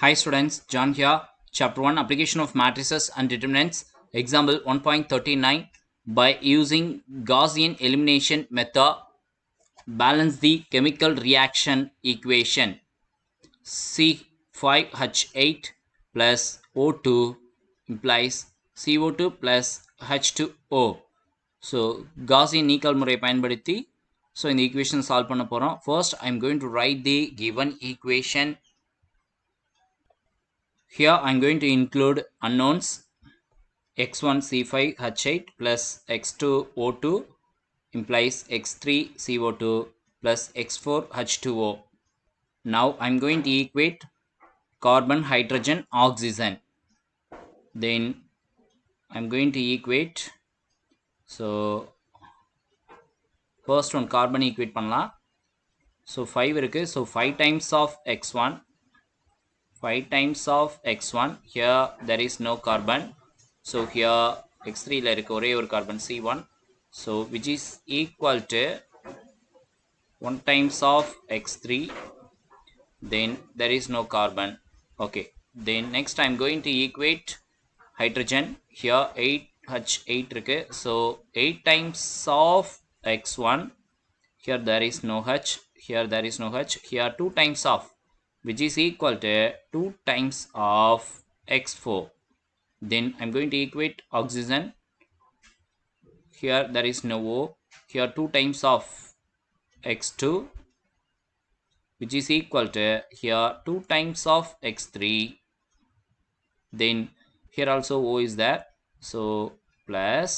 Hi students, John here. Chapter 1 Application of Matrices and Determinants. Example 1.39. By using Gaussian elimination method, balance the chemical reaction equation. C5H8 plus O2 implies CO2 plus H2O. So Gaussian நீக்கல் முறை பயன்படுத்தி இந்த equation solve பண்ண போறோம். First I am going to write the given equation. Here I am going to include unknowns x1 C5H8 plus x2 O2 implies x3 CO2 plus x4 H2O. Now I am going to equate carbon, hydrogen, oxygen. Then I am going to equate, so first one carbon equate பண்ணலாம். So 5 இருக்கு. So 5 times of x1, 5 times of x1. Here there is no carbon. So here x3 ல இருக்கு ஒரே ஒரு carbon C1. So which is equal to 1 times of x3. Then there is no carbon. Okay. Then next I am going to equate hydrogen. Here 8H8 இருக்கு. So 8 times of x1. Here there is no H. Here there is no H. Here 2 times of, which is equal to 2 times of x4. Then I am going to equate oxygen. Here there is no O. Here 2 times of x2, which is equal to here 2 times of x3. Then here also O is there. So plus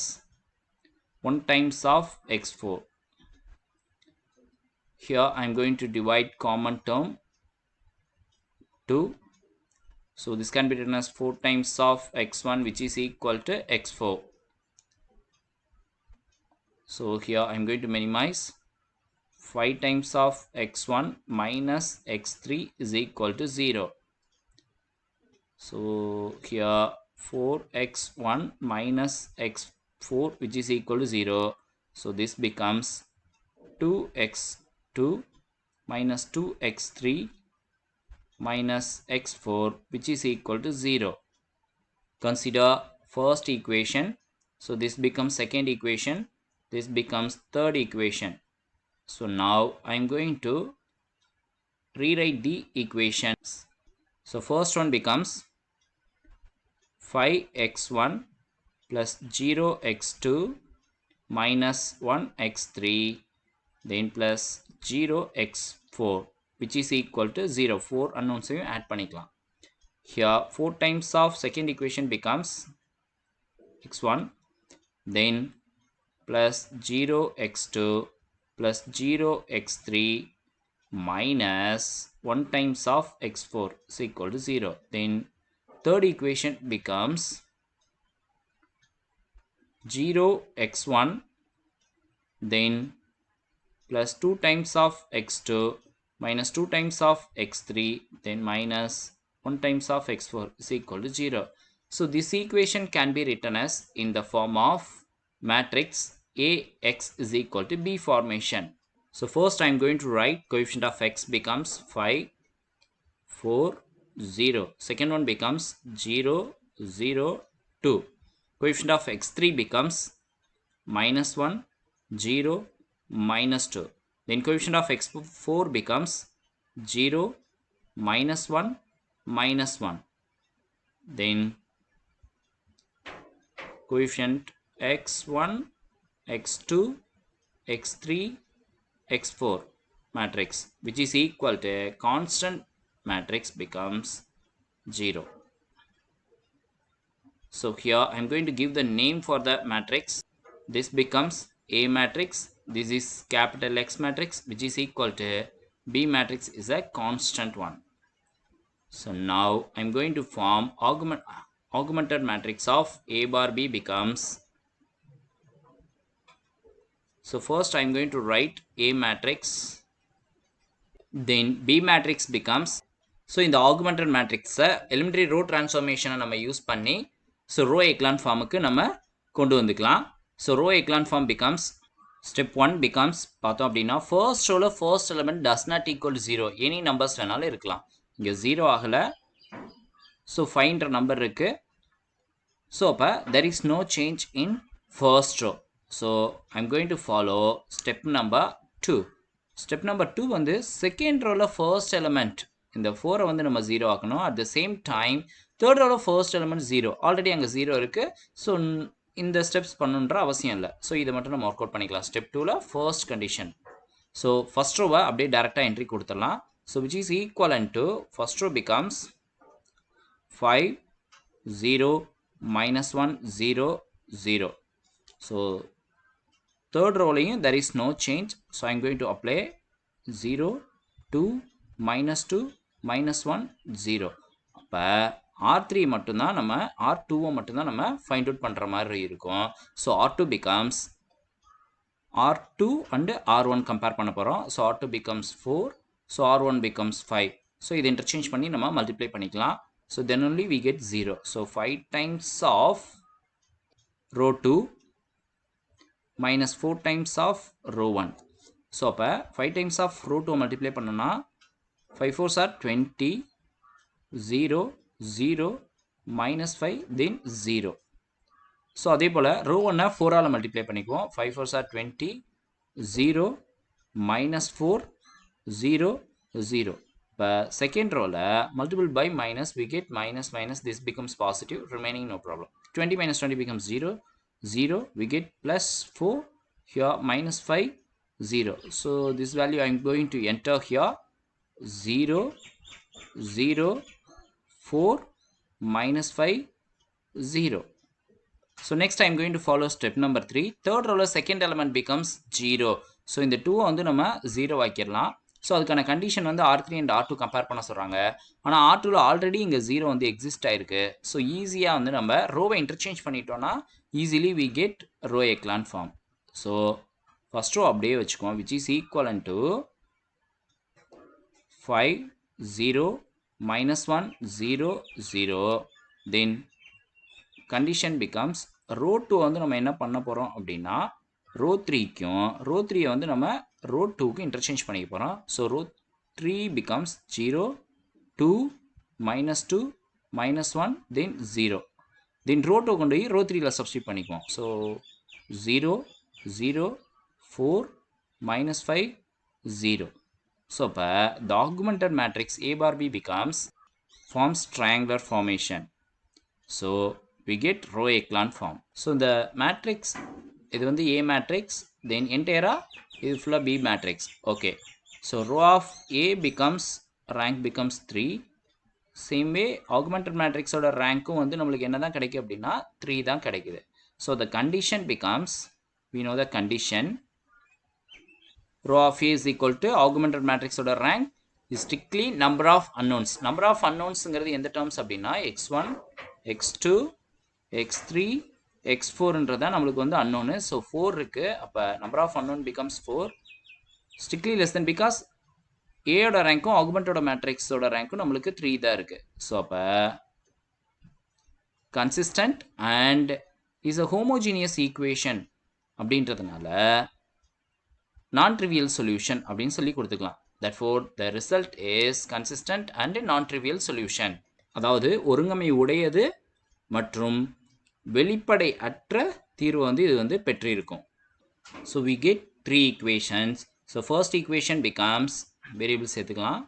1 times of x4. Here I am going to divide common term 2. So this can be written as 4 times of x1, which is equal to x4. So here I am going to minimize. 5 times of x1 minus x3 is equal to 0. So here 4x1 minus x4, which is equal to 0. So this becomes 2x2 minus 2x3 minus x4, which is equal to 0. Consider first equation. So this becomes second equation. This becomes third equation. So now I am going to rewrite the equations. So first one becomes 5x1 plus 0x2 minus 1x3 then plus 0x4, which is equal to 0. 4 unknowns add பண்ணிக்கலாம். Here 4 times of second equation becomes x1 then plus 0x2 plus 0x3 minus 1 times of x4 is equal to 0. Then third equation becomes 0x1 then plus 2 times of x2 minus 2 times of x3 then minus 1 times of x4 is equal to 0. So this equation can be written as in the form of matrix Ax is equal to B formation. So first I am going to write coefficient of x becomes 5, 4, 0. Second one becomes 0, 0, 2. Coefficient of x3 becomes minus 1, 0, minus 2. Then coefficient of x4 becomes 0, minus 1, minus 1. Then coefficient x1, x2, x3, x4 matrix, which is equal to a constant matrix becomes 0. So here I am going to give the name for the matrix. This becomes A matrix. This is capital X matrix, which is equal to B matrix is a constant one. So now I am going to form augmented matrix of A bar B becomes. So first I am going to write A matrix. Then B matrix becomes. So in the augmented matrix elementary row transformation நம்ம use பண்ணி so row echelon form க்கு நம்ம கொண்டு வந்துக்கலாம். So row echelon form becomes step 1 becomes பார்த்தோம் அப்படின்னா first rowல first element does not equal to 0 any numbers வேணாலும் இருக்கலாம். இங்க 0 ஆகல So 5ன்ற நம்பர் இருக்கு. So அப்ப there is no change in first row. So I'm going to follow step number 2. Step number 2 வந்து second rowல first element இந்த 4 வந்து நம்ம 0 ஆக்கணும். At the same time third rowல first element 0. Already அங்க 0 இருக்கு. So இந்த steps பண்ணணும்ன்ற அவசியம் இல்லை. So இதை மட்டும் நம்ம work out பண்ணிக்கலாம். Step 2ல first condition. So first row அப்படியே டைரக்டா என்ட்ரி கொடுத்துடலாம். So which is equivalent to first row becomes 5 0 minus 1 0 0. So third row there is no change. So I'm going to apply 0 2 minus 2 minus 1 0. அப்போ R3 மட்டும்தான் நம்ம R2 மட்டும்தான் நம்ம find out பண்ற மாதிரி இருக்கும். So R2 becomes R2 and R1 compare பண்ண போறோம். So R2 becomes 4. So R1 becomes 5. So இது interchange பண்ணி நம்ம multiply பண்ணிக்கலாம். So then only we get 0. So 5 times of row 2 minus 4 times of row 1. So அப்ப 5 times of row 2 multiply பண்ணனா 5 4s are 20 0 0 minus 5 then 0. So அதே போல row 1 4 ஆல multiply பண்ணிக்குவோம். 5 4s are 20 0 minus 4 0 0. இப்போ second rowல multiple by minus we get minus minus this becomes positive remaining no problem. 20 minus 20 becomes 0 0 we get plus 4 here minus 5 0. So this value I am going to enter here 0 0 4 minus 5 0. So next I am going to follow step number 3. Third row second element becomes 0. So இந்த 2 வந்து நம்ம 0 ஆக்கிரலாம். So அதுக்கான condition வந்து R3 and R2 compare பண்ண சொல்றாங்க. ஆனா R2ல already இங்க 0 வந்து எக்ஸிஸ்ட் ஆயிருக்கு. So ஈஸியா வந்து நம்ம ரோவை இன்டர்சேஞ்ச் பண்ணிட்டோம்னா easily we get row echelon form. So first row அப்படியே வச்சுக்குவோம் which is equivalent to 5 0 minus 1 0 0. Then condition becomes row 2 வந்து நம்ம என்ன பண்ண போறோம் அப்படின்னா row 3க்கும் row 3 வந்து நம்ம row 2க்கு இன்டர்சேஞ்ச் பண்ணிக்க போறோம். So row 3 becomes 0 2 minus 2 minus 1 then 0. Then row 2 கொண்டு போய் row 3ல சப்ஸ்டிட்யூட் பண்ணிக்குவோம். So 0 0 4 minus 5 0. So அப்ப the augmented matrix A bar B becomes forms triangular formation. So we get row echelon form. So the matrix இது வந்து A matrix then entire இது full B matrix. Okay. So row of A becomes rank becomes 3. Same way augmented matrix ஓட rank வந்து நம்மளுக்கு என்னதான் கிடைக்கும் அப்படின்னா 3 தான் கிடைக்குது. So the condition becomes we know the condition row of A is equal to augmented matrix ஓட rank is strictly number of unknowns. Number of unknownsங்கிறது எந்த terms அப்படின்னா x1 x2 x3 x4ன்றதா நம்மளுக்கு வந்து unknown. So 4 இருக்கு. அப்ப number of unknown becomes 4. Strictly less than because A ஓட ரேங்க்கும் augmented matrix ஓட ரேங்க்கும் நம்மளுக்கு 3 தான் இருக்கு. So அப்ப consistent and is a homogeneous equation அப்படின்றதுனால non-trivial solution அப்படின்னு சொல்லி கொடுத்துக்கலாம். Therefore the result is consistent and non-trivial solution. அதாவது ஒருங்கமை உடையது மற்றும் வெளிப்படை அற்ற தீர்வு வந்து இது வந்து பெற்றிருக்கும். So we get 3 equations. So first equation becomes variable சேர்த்துக்கலாம்.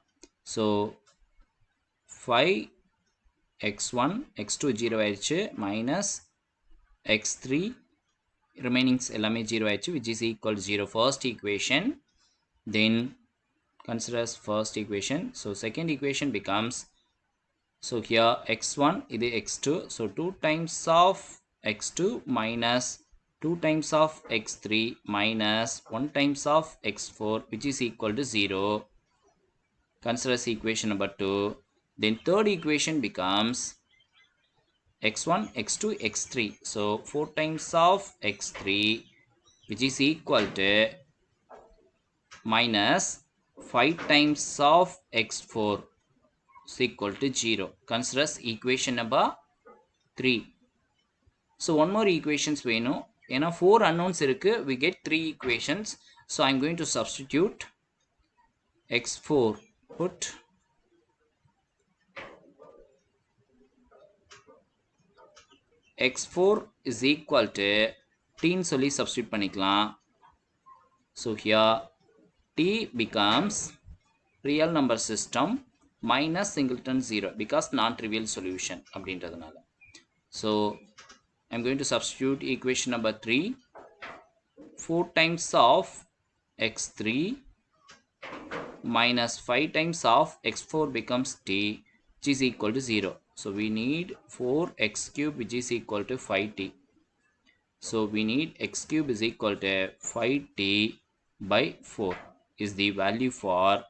So 5 x1 x2 0 ஆயிடுச்சு minus x3 remainings எல்லாமே 0 ஆயிடுச்சு which is equal to 0. First equation. Then consider as first equation. So second equation becomes so here x1 இது x2. So 2 times of x2 minus 2 times of x3 minus 1 times of x4 which is equal to 0. Consider as equation number 2. Then third equation becomes x1 x2 x3. So 4 times of x3 which is equal to minus 5 times of x4 is equal to 0. Consider as equation number 3. So one more equations வேணும். ஏன்னா 4 unknowns இருக்கு. We get 3 equations. So I'm going to substitute x4. Put x4 is equal to t ன்னு சொல்லி substitute பண்ணிக்கலாம். So here t becomes real number system minus singleton 0 because non-trivial solution அப்படின்றதுனால. So I'm going to substitute equation number 3. 4 times of x3 minus 5 times of x4 becomes t, which is equal to 0. So we need 4x cube which is equal to 5t. So we need x cube is equal to 5t by 4 is the value for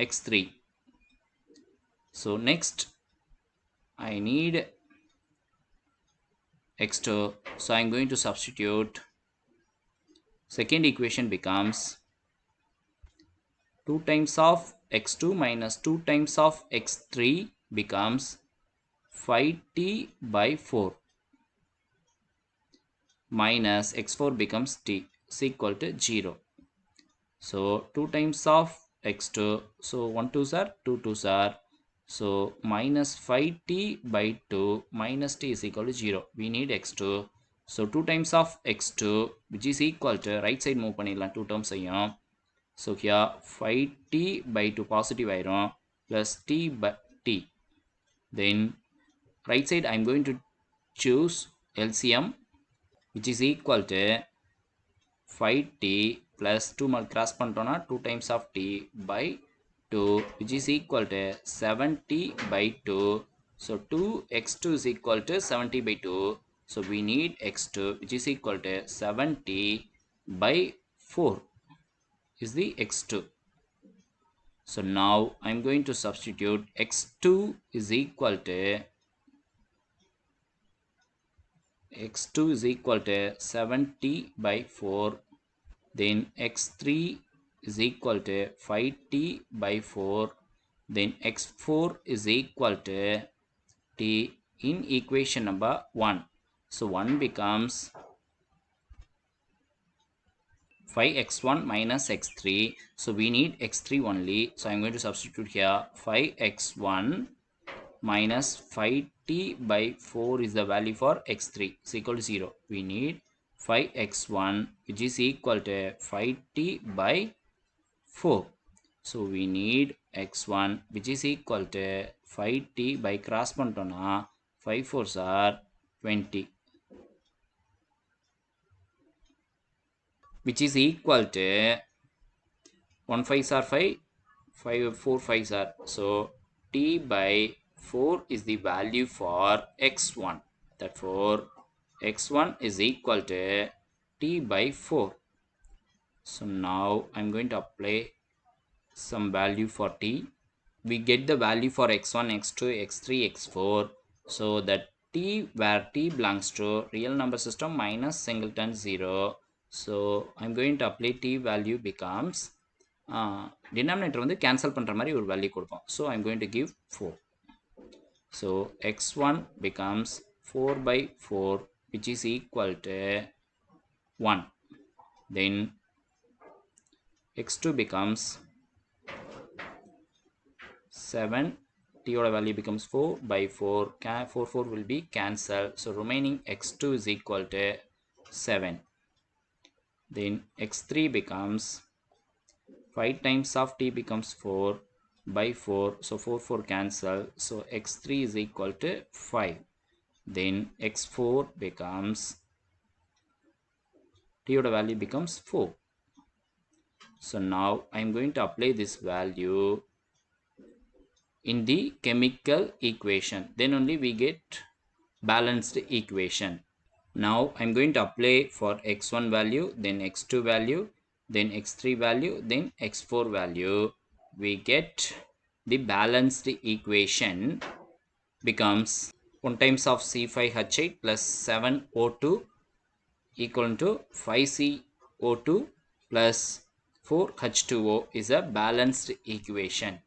x3. So next I need x2. So I'm going to substitute. Second equation becomes 2 times of x2 minus 2 times of x3 becomes 5t by 4 minus x4 becomes t is equal to 0. So 2 times of x2, so 1 2s are 2 2s are, so minus 5t by 2 minus t is equal to 0. We need x2. So 2 times of x2 which is equal to right side move பண்ணிடலாம் 2 terms ஐயும். So here 5t by 2 positive iron plus t by t. Then right side I am going to choose LCM which is equal to 5t plus 2 mal cross பண்ணிட்டோம்னா 2 times of t by 2 which is equal to 7t by 2. So 2x2 is equal to 70 by 2. So we need x2 which is equal to 70 by 4 is the x2. So now I'm going to substitute x2 is equal to 70 by 4. Then x3 is equal to 5t by 4. Then x4 is equal to t in equation number 1. So 1 becomes 5x1 minus x3. So we need x3 only. So I'm going to substitute here 5x1 minus 5t by 4 is the value for x3 is equal to 0. We need 5x1 which is equal to 5t by 4. So we need x1 which is equal to 5t by cross பண்ணிட்டோம்னா 5 4s are 20 which is equal to 1 5s are 5, 4 5s are. So t by 4 is the value for x1. Therefore x1 is equal to t by 4. So now I'm going to apply some value for t. We get the value for x1, x2, x3, x4. So that t where t belongs to real number system minus singleton 0. So I'm going to apply t value becomes denominator வந்து cancel பண்ற மாதிரி ஒரு value கொடுப்போம். So I'm going to give 4. So x1 becomes 4 by 4 which is equal to 1. Then x2 becomes 7. T oda value becomes 4 by 4. 4 4 will be cancelled. So remaining x2 is equal to 7. Then x3 becomes 5 times of t becomes 4 by 4. So 4 4 cancel. So x3 is equal to 5. Then x4 becomes t oda value becomes 4. So now I am going to apply this value in the chemical equation. Then only we get balanced equation. Now I'm going to apply for x1 value, then x2 value, then x3 value, then x4 value. We get the balanced equation becomes 1 times of C5H8 plus 7O2 equal to 5CO2 plus 4H2O is a balanced equation.